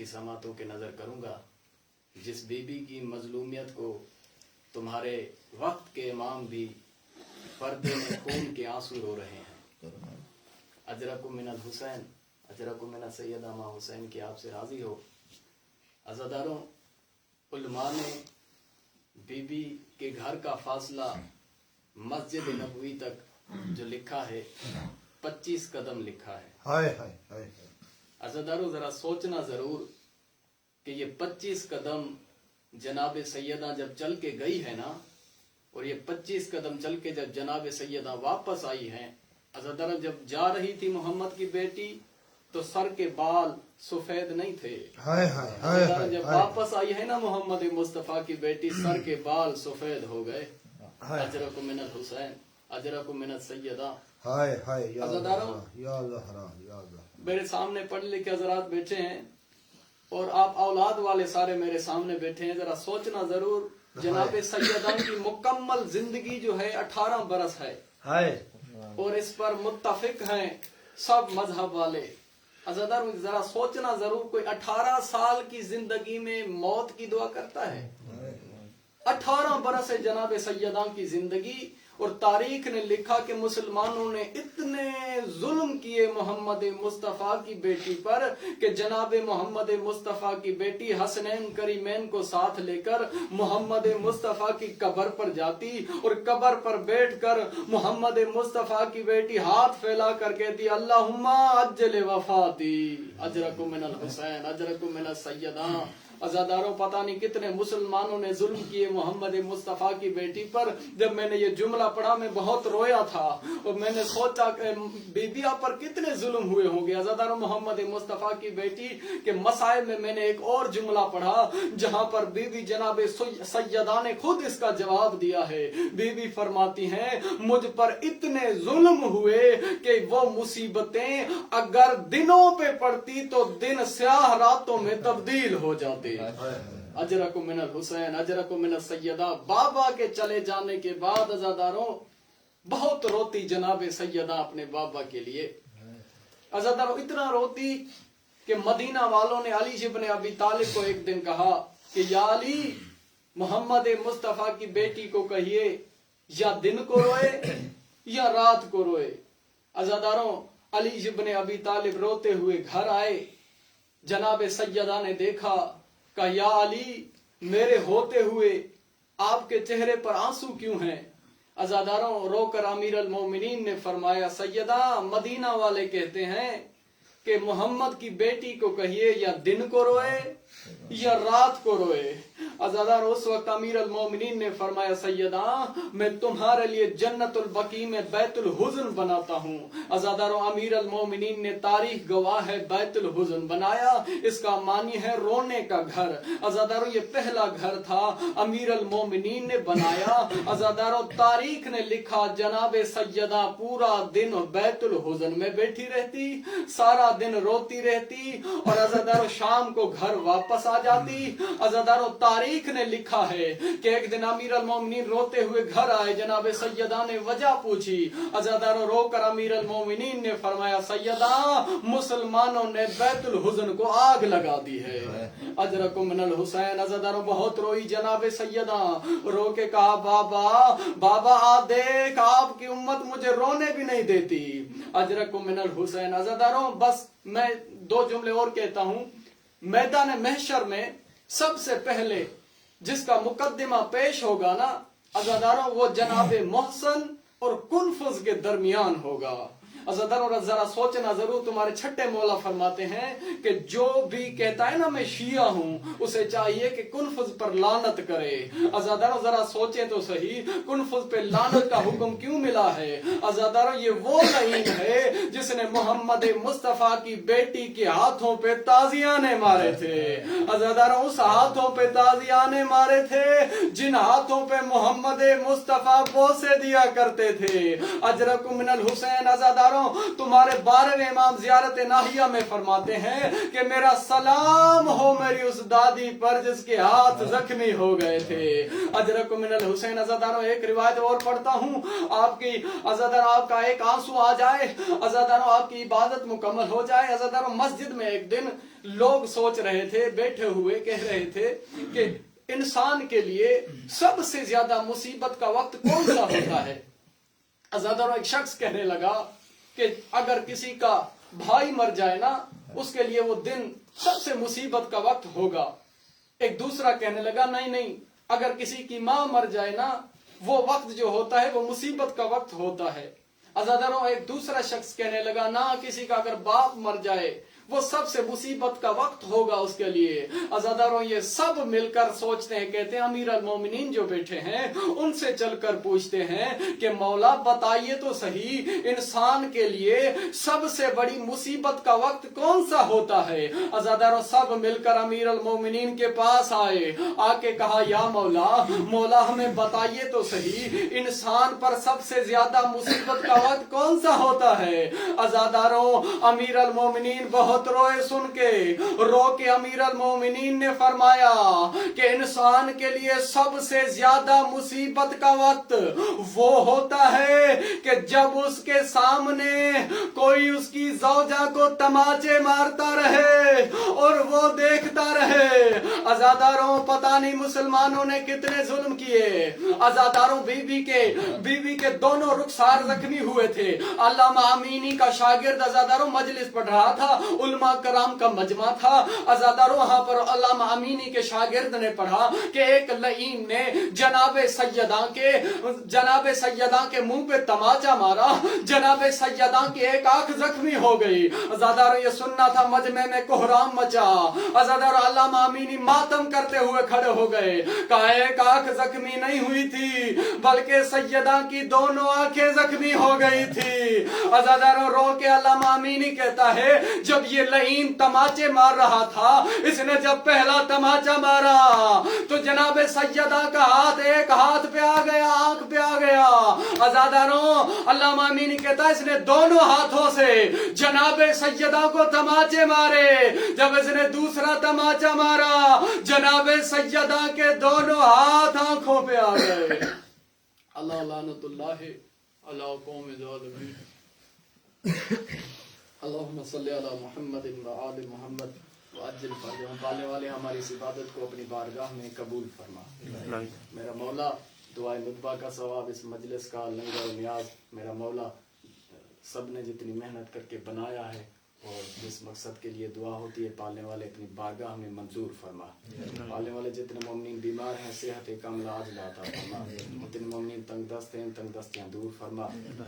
की समातों के नजर करूंगा जिस बीबी की मजलूमियत को तुम्हारे वक्त के इमाम भी पर्दे में खून के आंसू रो रहे हैं। अजरकुम मिनल हुसैन, अजरकुम मिनल सैयदा मां हुसैन की आपसे राजी हो। अज़ादारों, उलमा ने बीबी के घर का फासला मस्जिद नबवी तक जो लिखा है 25 कदम लिखा है। हाय हाय हाय। अज़ादारों, जरा सोचना जरूर कि ये 25 कदम जनाब सैयदा जब चल के गई है ना, और ये 25 कदम चल के जब जनाब सैयदा वापस आई हैं, अज़ादारों जब जा रही थी मोहम्मद की बेटी तो सर के बाल सफेद नहीं थे। हाय हाय हाय हाय। जब वापस आई है ना मोहम्मद मुस्तफा की बेटी, सर के बाल सफेद हो गए। अजरकुम मिनल हुसैन, अजरकुम मिनल सैयदा। हाय हाय। या अज़ादारों, या ज़हरा, या ज़हरा। मेरे सामने पढ़ लिखे हजरात बैठे हैं और आप औलाद वाले सारे मेरे सामने बैठे हैं। जरा सोचना जरूर, जनाब सैयदा की मुकम्मल जिंदगी जो है 18 बरस है। हाय। और इस पर मुत्तफिक हैं सब मजहब वाले। अज़ादारों, जरा सोचना जरूर, कोई 18 साल की जिंदगी में मौत की दुआ करता है? 18 बरस है जनाब सैयदा की जिंदगी, और तारीख ने लिखा कि मुसलमानों ने इतने जुल्म किए मोहम्मद मुस्तफा की बेटी पर कि जनाब मोहम्मद मुस्तफा की बेटी हसनैन करीमैन को साथ लेकर मोहम्मद मुस्तफा की कब्र पर जाती और कब्र पर बैठकर मोहम्मद मुस्तफा की बेटी हाथ फैला कर कहती, अल्लाहुम्मा अज्जल वफाती, अजरकुम मिनल हुसैन, अजरकुम मिनल सैयदा। अज़ादारों, पता नहीं कितने मुसलमानों ने जुल्म किए मोहम्मद मुस्तफा की बेटी पर। जब मैंने ये जुमला पढ़ा मैं बहुत रोया था और मैंने सोचा बीबिया पर कितने जुल्म हुए होंगे। अज़ादारों, मोहम्मद मुस्तफा की बेटी के मसाइल में मैंने एक और जुमला पढ़ा जहां पर बीबी जनाब सैयदा ने खुद इसका जवाब दिया है। बीबी फरमाती हैं, मुझ पर इतने जुल्म हुए कि वो मुसीबतें अगर दिनों पे पड़ती तो दिन स्याह रातों में तब्दील हो जाते। अजरकुम मिनल हुसैन, अजरकुम मिनल सैयदा। बाबा के चले जाने के बाद अज़ादारों बहुत रोती जनाब सैयदा अपने बाबा के लिए। अज़ादारों, इतना रोती कि मदीना वालों ने अली इब्न अबी तालिब को एक दिन कहा कि या अली, मोहम्मद मुस्तफा की बेटी को कहिए या दिन को रोए या रात को रोए। अज़ादारों, अली इब्न अबी तालिब रोते हुए घर आए। जनाब सैयदा ने देखा, कहा या अली, मेरे होते हुए आपके चेहरे पर आंसू क्यों हैं? अज़ादारों, रोकर अमीर अल मोमिनीन ने फरमाया, सैयदा, मदीना वाले कहते हैं कि मोहम्मद की बेटी को कहिए या दिन को रोए या रात को रोए। अज़ादारों, उस वक्त अमीर अल मोमिनीन ने फरमाया, सैयदा, मैं तुम्हारे लिए जन्नतुल बकी में बैतुल हुज़न बनाता हूँ। अज़ादारों, अमीर अल मोमिनीन ने, तारीख गवाह है, बैतुल हुज़न बनाया। इसका मानी है रोने का घर। अज़ादारों, ये पहला घर था अमीर अल मोमिनीन ने बनाया। अज़ादारों, तारीख ने लिखा जनाब सैयदा पूरा दिन बैतुल हुज़न में बैठी रहती, सारा दिन रोती रहती और अज़ादारों शाम को घर वापस आ जाती। अज़ादारों, तारीख ने लिखा है कि एक दिन अमीर अल मोमिनीन रोते हुए घर आए। जनाब सैयदा ने वजह पूछी। अज़ादारों, रोकर अमीर अल मोमिनीन ने फरमाया, सैयदा, मुसलमानों ने बैतुल हुज़न को आग लगा दी है। अजरकुम मिनल हुसैन। अज़ादारों, बहुत रोई जनाब सैयदा, रो के कहा, बाबा, बाबा, आप देख, आपकी उम्मत मुझे रोने भी नहीं देती। अजरकुम मिनल हुसैन। अज़ादारों, बस मैं 2 जुमले और कहता हूं। मैदान महशर में सबसे पहले जिसका मुकद्दिमा पेश होगा ना अज़ादारों, वो जनाब मोहसन और कुनफुज के दरमियान होगा। अज़ादारों, जरा सोचना जरूर, तुम्हारे छठे मौला फरमाते हैं कि जो भी कहता है ना मैं शिया हूं, उसे चाहिए कि कुनफुज पर लानत करे। अज़ादारों, जरा सोचे तो सही, कुनफुज पे लानत का हुक्म क्यों मिला है? अज़ादारों, ये वो लईन है जिसने मोहम्मद मुस्तफा की बेटी के हाथों पे ताजियाने मारे थे। अज़ादारों, उस हाथों पे ताजियाने मारे थे जिन हाथों पे मोहम्मद मुस्तफा बोसे दिया करते थे। अजरकुम मिनल हुसैन। अज़ादारों, तुम्हारे 12वें इमाम ज़ियारत नाहिया में फरमाते हैं कि मेरा सलाम हो मेरी उस दादी पर जिसके हाथ जख्मी हो गए थे। अजरकुम मिनल हुसैन। अज़ादारों, एक रिवायत और पढ़ता हूँ, आपकी अज़ादारों आपका एक आंसू आ जाए, अज़ादारों आपकी इबादत मुकम्मल हो जाए। अज़ादारों, मस्जिद में एक दिन لوگ سوچ رہے تھے، بیٹھے ہوئے کہہ رہے تھے کہ انسان کے لیے سب سے زیادہ مصیبت کا وقت کون سا ہوتا ہے؟ عزاداروں ایک شخص کہنے لگا کہ اگر کسی کا بھائی مر جائے نا، اس کے لیے وہ دن سب سے مصیبت کا وقت ہوگا۔ ایک دوسرا کہنے لگا نہیں، اگر کسی کی ماں مر جائے نا، وہ وقت جو ہوتا ہے وہ مصیبت کا وقت ہوتا ہے۔ عزاداروں ایک دوسرا شخص کہنے لگا نہ، کسی کا اگر باپ مر جائے وہ سب سے مصیبت کا وقت ہوگا اس کے لیے۔ عزاداروں یہ سب مل کر سوچتے ہیں، کہتے ہیں امیر المومنین جو بیٹھے ہیں ان سے چل کر پوچھتے ہیں کہ مولا بتائیے تو صحیح، انسان کے لیے سب سے بڑی مصیبت کا وقت کون سا ہوتا ہے؟ عزاداروں سب مل کر امیر المومنین کے پاس آئے، آ کے کہا یا مولا ہمیں بتائیے تو صحیح، انسان پر سب سے زیادہ مصیبت کا وقت کون سا ہوتا ہے؟ عزاداروں امیر المومنین بہت روئے، سن کے رو کے امیر المومنین نے فرمایا کہ انسان کے لیے سب سے زیادہ مصیبت کا وقت وہ ہوتا ہے کہ جب اس کے سامنے کوئی اس کی زوجہ کو تماچے مارتا رہے اور وہ دیکھتا رہے۔ عزاداروں پتہ نہیں مسلمانوں نے کتنے ظلم کیے۔ عزاداروں بیوی کے دونوں رخسار زخمی ہوئے تھے۔ علامہ امینی کا شاگرد عزاداروں مجلس پڑھ رہا تھا، علماء کرام کا مجمع تھا۔ عزاداروں وہاں پر علامہ امینی کے شاگرد نے پڑھا کہ ایک لعین نے جناب سیداں کے منہ پہ تماچا مارا، جناب سیداں کی ایک آنکھ زخمی ہو گئی۔ عزاداروں یہ سننا تھا، مجمع میں کوہرام مچا۔ عزاداروں علامہ امینی ماتم کرتے ہوئے کھڑے ہو گئے، کہا ایک آنکھ زخمی نہیں ہوئی تھی بلکہ سیداں کی دونوں آنکھیں زخمی ہو گئی تھی۔ عزاداروں رو کے علامہ امینی کہتا ہے جب یہ لعین تماچے مار رہا تھا، اس نے جب پہلا تماچا مارا تو جناب سیدہ کا ہاتھ ایک ہاتھ پہ آ گیا، آنکھ پہ آ گیا۔ عزاداروں علامہ امینی کہتا ہے اس نے دونوں ہاتھوں سے جناب سیدہ کو تماچے مارے۔ جب اس نے دوسرا تماچا مارا، جناب سیدہ کے دونوں ہاتھ آنکھوں پہ آ گئے۔ اللہ لعنت اللہ علی قوم ظالمین۔ اللہم صلی علی محمد و آل محمد وعجل فرجہم۔ پالنے والے ہماری اس عبادت کو اپنی بارگاہ میں قبول فرما۔ میرا مولا دعائے ندبہ کا ثواب، اس مجلس کا لنگر و نیاز، میرا مولا سب نے جتنی محنت کر کے بنایا ہے اور جس مقصد کے لیے دعا ہوتی ہے، پالنے والے اپنی بارگاہ میں منظور فرما۔ پالنے والے جتنے مومنین بیمار ہیں صحت کاملہ عاجلہ عطا فرما، جتنے مومنین تنگ دست ہیں تنگ دستیاں دور فرما،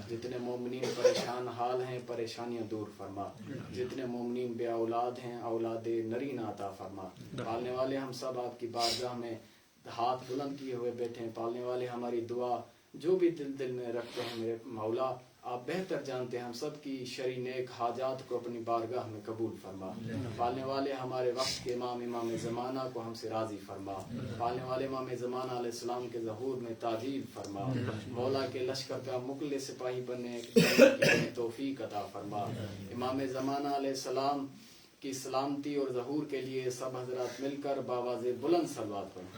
جتنے مومنین پریشان حال ہیں پریشانیاں دور فرما، جتنے مومنین بے اولاد ہیں اولاد نرین عطا فرما۔ پالنے والے ہم سب آپ کی بارگاہ میں ہاتھ بلند کیے ہوئے بیٹھے ہیں۔ پالنے والے ہماری دعا جو بھی دل میں رکھتے ہیں میرے مولا آپ بہتر جانتے ہیں، ہم سب کی شرعی نیک حاجات کو اپنی بارگاہ میں قبول فرما۔ پالنے والے ہمارے وقت کے امام زمانہ کو ہم سے راضی فرما۔ پالنے والے امام زمانہ علیہ السلام کے ظہور میں تعجیل فرما۔ مولا کے لشکر کا مقل سپاہی بننے کی توفیق عطا فرما۔ امام زمانہ علیہ السلام کی سلامتی اور ظہور کے لیے سب حضرات مل کر باواز بلند صلوات پڑھیں۔